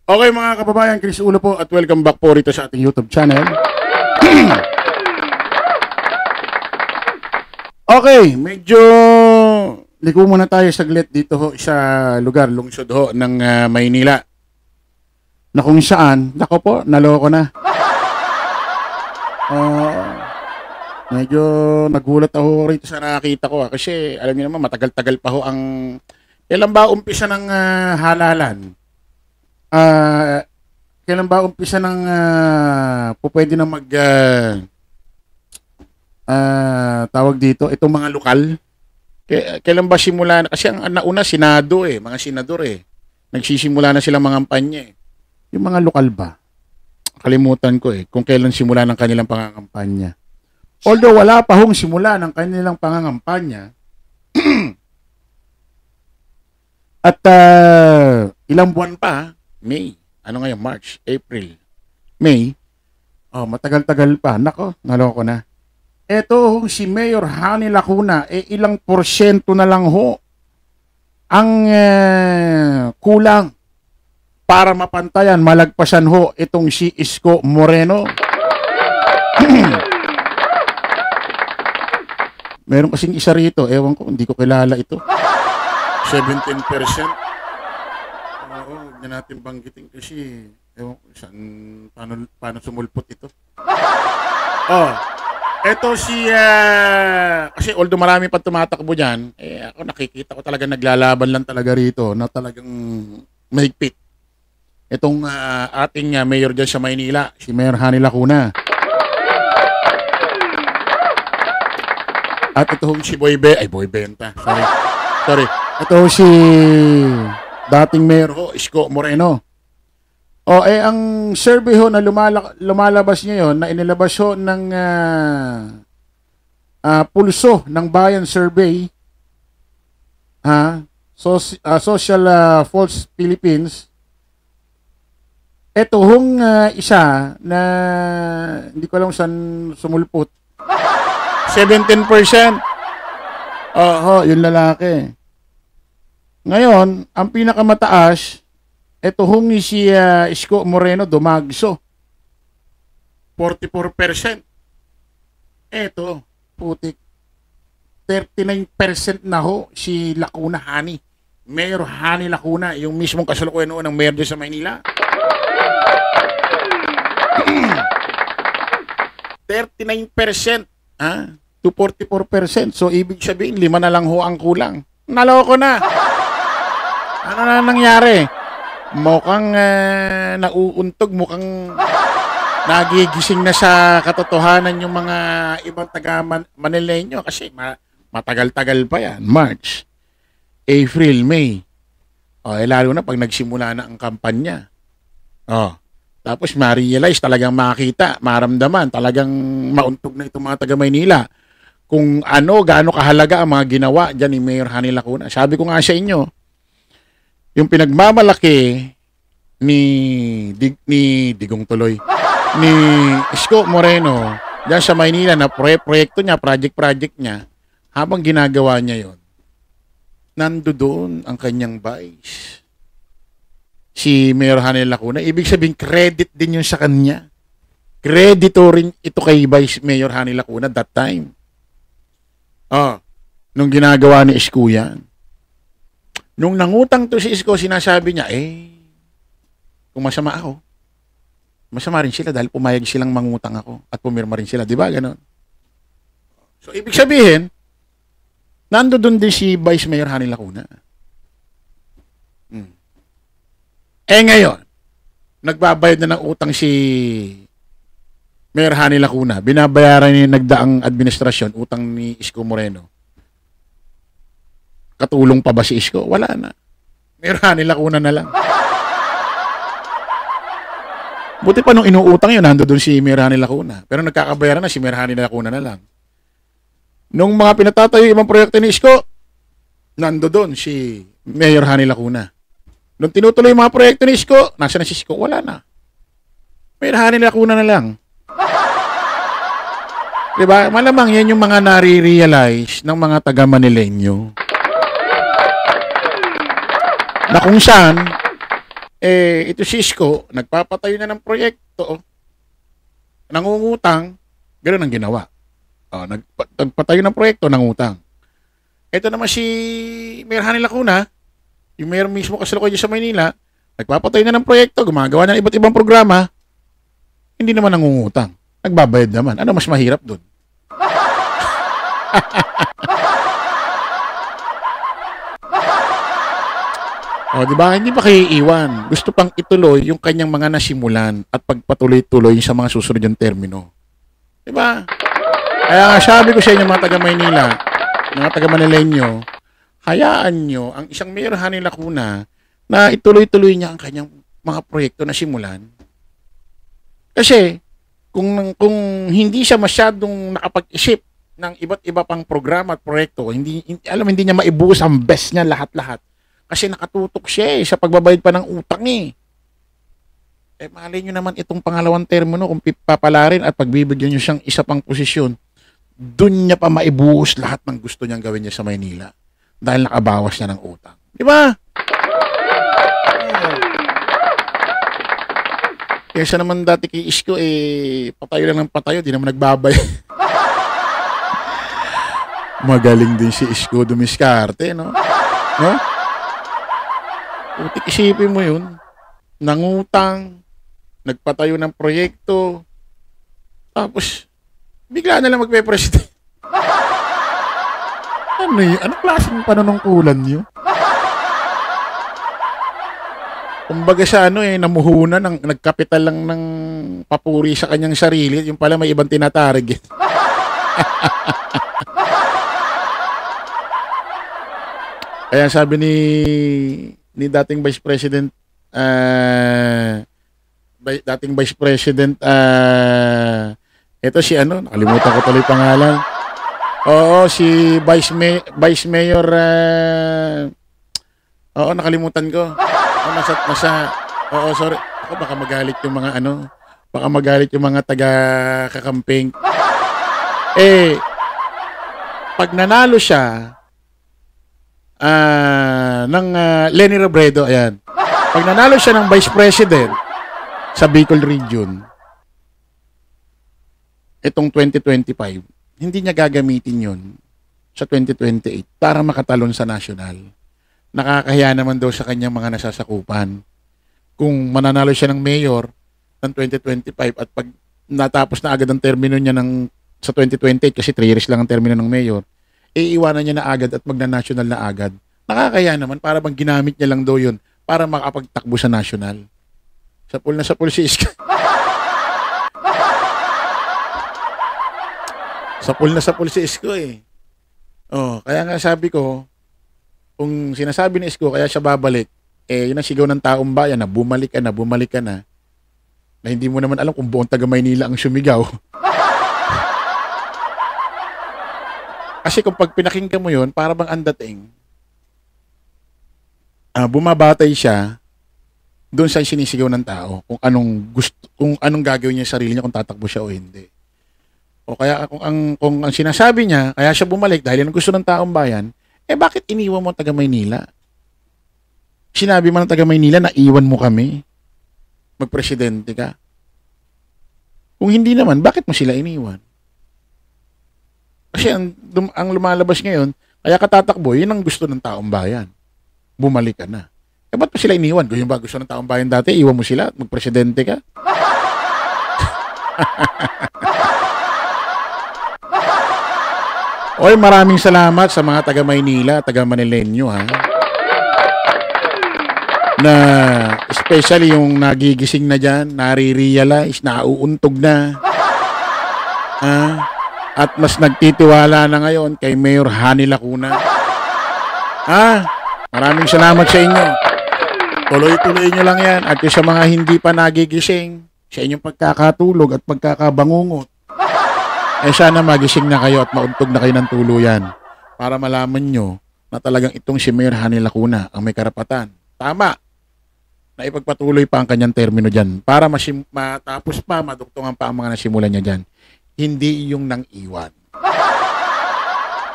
Okay mga kababayan, Chris Ulo po at welcome back po rito sa ating YouTube channel. Okay, medyo liko muna tayo saglit dito ho sa lugar, lungsod ho ng Maynila. Na kung saan, nako po, naloko na. Medyo nagulat ako rito sa nakita ko kasi alam niyo naman matagal-tagal pa ho ang kailan ba umpisa ng halalan? Kailan ba umpisa ng pwede na mag tawag dito itong mga lokal? Kailan ba simula kasi ang nauna Senado mga senador nagsisimula na silang mga kampanya Yung mga lokal ba? Kalimutan ko kung kailan simula ng kanilang pangangampanya. Although wala pa hong simula ng kanilang pangangampanya. At ilang buwan pa, May. Ano ngayon? March, April, May. Matagal-tagal pa. Nako, naloko na. Eto si Mayor Hani Lacuna, ilang porsyento na lang ho ang kulang para mapantayan, malagpasan ho itong si Isko Moreno. Meron kasing isa rito, ewan ko, hindi ko kilala ito. 17%. Huwag na natin banggitin kasi ewan ko paano sumulpot ito. Eto si kasi although marami pa tumatakbo diyan, ako nakikita ko talaga naglalaban lang talaga rito na talagang mahigpit. Itong ating mayor diyan sa Maynila, si Mayor Hani Lacuna. At ito si Boy Benta. Sorry. Ito si dating mayor ho, Isko Moreno. Ang survey ho na lumalabas ngayon, na inilabas ho ng pulso ng bayan survey, Social Pulse Philippines. Ito hong isa na hindi ko alam saan sumulpot. 17%. Yung lalaki. Ngayon, ang pinakamataas, ito hong si Isko Moreno dumagso. 44%. Ito, putik. 39% na ho si Lacuna Hani. Mayor Hani Lacuna, yung mismong kasalukuyan noon ng mayor sa Maynila. 39%. To 44%. So, ibig sabihin, 5 na lang ho ang kulang. Naloko na. Ano na nangyari? Mukhang nauuntog, mukhang nagigising na sa katotohanan yung mga ibang taga-Manileño kasi matagal-tagal pa yan. March, April, May. Lalo na pag nagsimula na ang kampanya. Tapos ma-realize, talagang makita, maramdaman, talagang mauntog na itong mga taga-Maynila kung gaano kahalaga ang mga ginawa dyan ni Mayor Hani Lacuna. Sabi ko nga sa inyo, yung pinagmamalaki ni Digong tuloy, ni Isko Moreno dyan sa Maynila na proyekto niya, project niya, habang ginagawa niya yon, nandoon ang kanyang vice, si Mayor Hani Lacuna. Ibig sabihin, credit din yun sa kanya. Credito rin ito kay Vice Mayor Hani Lacuna that time. Nung ginagawa ni Isko yan. Nung nangutang to si Isko, sinasabi niya, kung masama ako, masama rin sila dahil pumayag silang mangutang ako at pumirma rin sila. Diba? Ganon. So, ibig sabihin, nandoon din si Vice Mayor Hani Lacuna. Ngayon, nagbabayad na ng utang si Mayor Hani Lacuna. Binabayaran niya nagdaang administrasyon, utang ni Isko Moreno. Katulong pa ba si Isko? Wala na. Mayor Hani Lacuna na lang. Buti pa nung inuutang yun, nandoon si Mayor Hani Lacuna. Pero nagkakabayaran na si Mayor Hani Lacuna na lang. Nung mga pinatatayo ibang proyekto ni Isko, nandoon si Mayor Hani Lacuna. Nung tinutuloy yung mga proyekto ni Isko, nasa na si Isko? Wala na. Mayor Hani Lacuna na lang. Diba? Malamang yan yung mga nare-realize ng mga taga-Manileño. Na kung saan, Ito si Isko, nagpapatayo na ng proyekto, nangungutang, gano'n ang ginawa. Nagpatayo ng proyekto, nangutang. Ito naman si Mayor Hani Lacuna, yung mayor mismo kasalukuyan sa Maynila, nagpapatayo na ng proyekto, gumagawa na ng iba't ibang programa, hindi naman nangungutang. Nagbabayad naman. Ano mas mahirap dun? Di ba? Hindi ba kayo iiwan? Gusto pang ituloy yung kanyang mga nasimulan at pagpatuloy-tuloy sa mga susunod yung termino. Di ba? Kaya nga sabi ko sa inyo mga taga-Maynila, mga taga-Manileño, hayaan nyo ang isang Mayor Hani Lacuna na ituloy-tuloy niya ang kanyang mga proyekto na simulan. Kasi, kung hindi siya masyadong nakapag-isip ng iba't iba pang programa at proyekto, hindi niya maibuhos ang best niya lahat-lahat. Kasi nakatutok siya sa pagbabayad pa ng utang malay nyo naman itong pangalawang termino kung papalarin at pagbibigyan nyo siyang isa pang posisyon, dun niya pa maibuhos lahat ng gusto niyang gawin niya sa Maynila dahil nakabawas niya ng utang. Di ba? Kaysa naman dati kay Isko, patayo lang ng patayo, di naman nagbabay. Magaling din si Isko dumiskarte, no? No? Putik isipin mo yun, nangutang, nagpatayo ng proyekto, tapos, bigla na lang magpe-president. Ano yun? Anong klaseng panunungkulan yun? Kumbaga sa namuhunan, nagkapital lang ng papuri sa kanyang sarili, yung pala may ibang tinatarget. Kaya sabi ni dating Vice President, ito si nakalimutan ko tuloy pangalan. Oo, si Vice Mayor, nakalimutan ko. Sorry. Ako baka magalit yung mga baka magalit yung mga taga-kakamping. Pag nanalo siya ng Leni Robredo, ayan. Pag nanalo siya ng Vice President sa Bicol Region, itong 2025, hindi niya gagamitin yun sa 2028 para makatalon sa national. Nakakahiya naman daw sa kanyang mga nasasakupan. Kung mananalo siya ng mayor ng 2025 at pag natapos na agad ang termino niya sa 2028 kasi 3 years lang ang termino ng mayor, iiwanan niya na agad at magna-national na agad. Nakakahiya naman, para bang ginamit niya lang daw yun para makapagtakbo sa national. Sapul na sapul si Isko. Sapul na sapul si Isko kaya nga sabi ko, kung sinasabi ni Isko kaya siya babalik, yun ang sigaw ng taong bayan na bumalik ka na, na hindi mo naman alam kung buong taga Maynila ang sumigaw. Kasi kung pag pinakinggan mo yun, para bang ang dating, bumabatay siya doon sa sinisigaw ng tao, kung anong gagawin niya sa sarili niya, kung tatakbo siya o hindi. O kaya kung ang sinasabi niya, kaya siya bumalik dahil yan ang gusto ng taong bayan, bakit iniwan mo ang taga Maynila? Sinabi mo ng taga Maynila na iwan mo kami, magpresidente ka. Kung hindi naman, bakit mo sila iniwan? Kasi ang lumalabas ngayon, kaya katatakbo, yun ang gusto ng taong bayan. Bumalik ka na. Ba't mo sila iniwan? Kung yung ba gusto ng taong bayan dati, iwan mo sila at magpresidente ka? Oy, maraming salamat sa mga taga Maynila, taga Manileño na especially yung nagigising na dyan, nare-realize, nauuntog na. At mas nagtitiwala na ngayon kay Mayor Hani Lacuna. Maraming salamat sa inyo. Tuloy-tuloy nyo lang yan. At sa mga hindi pa nagigising, sa inyong pagkakatulog at pagkakabangungot, sana magising na kayo at mauntog na kayo ng tuluyan para malaman nyo na talagang itong si Mayor Hani Lacuna ang may karapatan. Tama na ipagpatuloy pa ang kanyang termino dyan para matapos pa, maduktungan pa ang mga nasimulan niya dyan. Hindi yung nang iwan.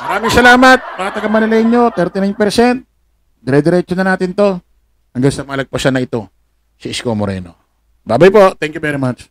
Maraming salamat, mga taga Manileño, 39%. Dire-diretso na natin to hanggang sa malagpasan na ito si Isko Moreno. Bye-bye po. Thank you very much.